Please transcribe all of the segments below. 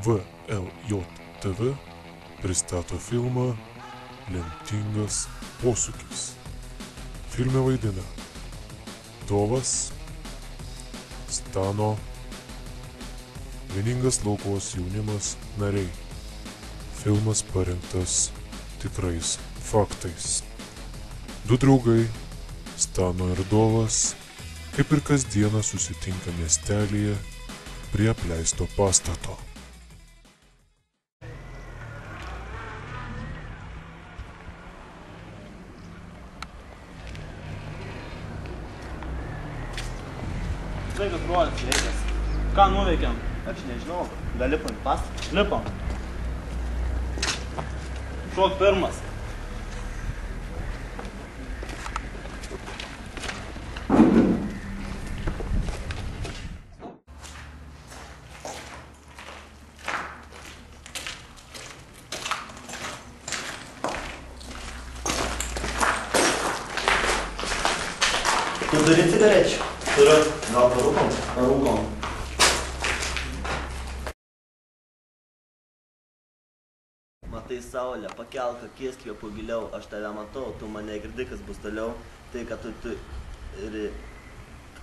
VLJTV pristato filmą Lemtingas posūkis. Filme vaidina Dovas, Stano, Vieningas Laukos jaunimas nariai. Filmas parengtas tikrais faktais. Du draugai, Stano ir Dovas, kaip ir kasdieną susitinka miestelyje prie apleisto pastato. Sveikas brolis, sveikas. Ką nuveikėm? Aš nežinau, gal lipam į pastatą? Lipam. Šok pirmas. Tu turi cigarečių? Turiu. Gal parūkom? Parūkom. Matai saulę, pakelk akis, kvėpu giliau, aš tave matau, tu mane girdi, kas bus toliau, tai kad tu turi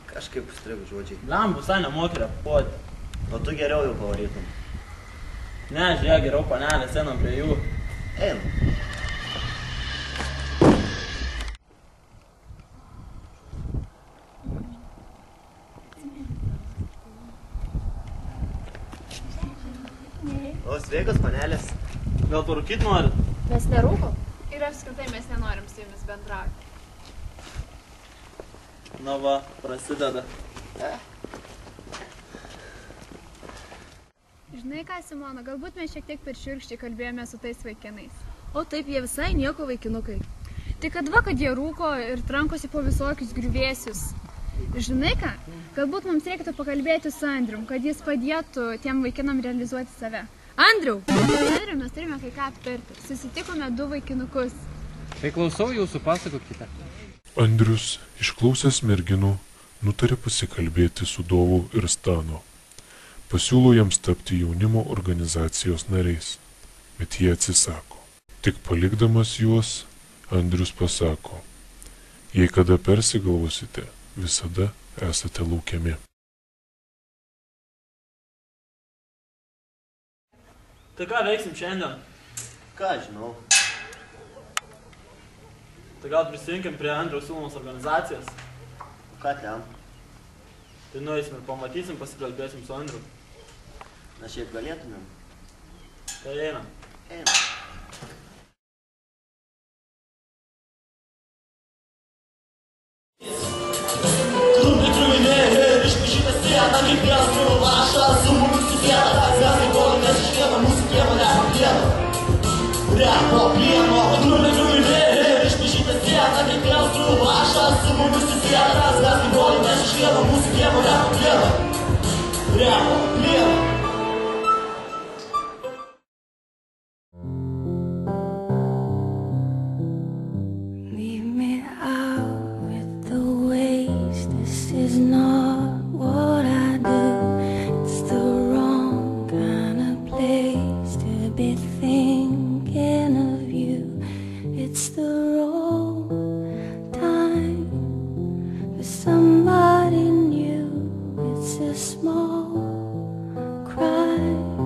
kažkaip užstrigo žodžiai. Blam, visai nemoki repuoti. O tu geriau jau pavarytum. Ne, žiūrėk, geriau panelės, einam prie jų. Einam. O sveikos panelės. Gal parūkyt norit? Mes nerūkom ir apskritai mes nenorim su jumis bendrauti. Na va, prasideda. Žinai ką, Simona, galbūt mes šiek tiek per šiurkščiai kalbėjome su tais vaikinais. O taip, jie visai nieko vaikinukai. Tai kad va, kad jie rūko ir trankosi po visokius griuvėsius. Žinai ką, galbūt mums reikėtų pakalbėti su Andrium, kad jis padėtų tiem vaikinam realizuoti save. Andriau! Andriu, mes turime kai ką aptarti. Susitikome du vaikinukus. Tai klausau jūsų, pasakokite. Andrius, išklausęs merginų, nutarė pasikalbėti su Dovu ir Stano. Pasiūlo jiems tapti jaunimo organizacijos nariais, bet jie atsisako. Tik palikdamas juos, Andrius pasako: jei kada persigalvosite, visada esate laukiami. Tai ką veiksim šiandien? Ką žinau. Tai gal prisijunkim prie Andriaus siūlomos organizacijos? Ką ten? Tai nueisim ir pamatysim, pasikalbėsim su Andriu. Na šiaip galėtumėm. Tai einam. Einam. Leave me out with the waste. This is not what I do. It's the wrong kind of place to be thinking of you. It's the wrong time for somebody new. It's a small crime,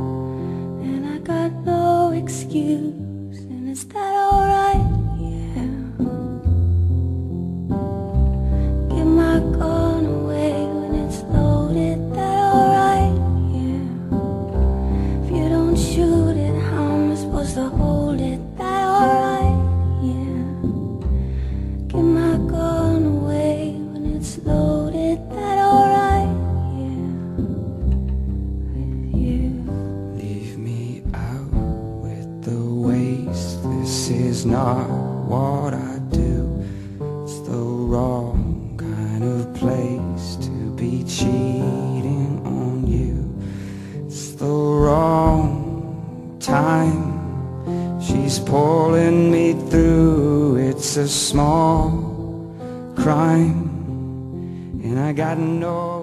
and I got no excuse. And is that alright? Yeah. Give my gun away when it's loaded. That alright? Yeah. If you don't shoot it, how am I supposed to hold it? That alright? Yeah. Give my gun away when it's loaded. That alright? Yeah. With you. Leave me out with the waste. This is not what I do. It's the wrong kind of place to be cheating on you. It's the wrong time. She's pulling me through. It's a small crime, and I got no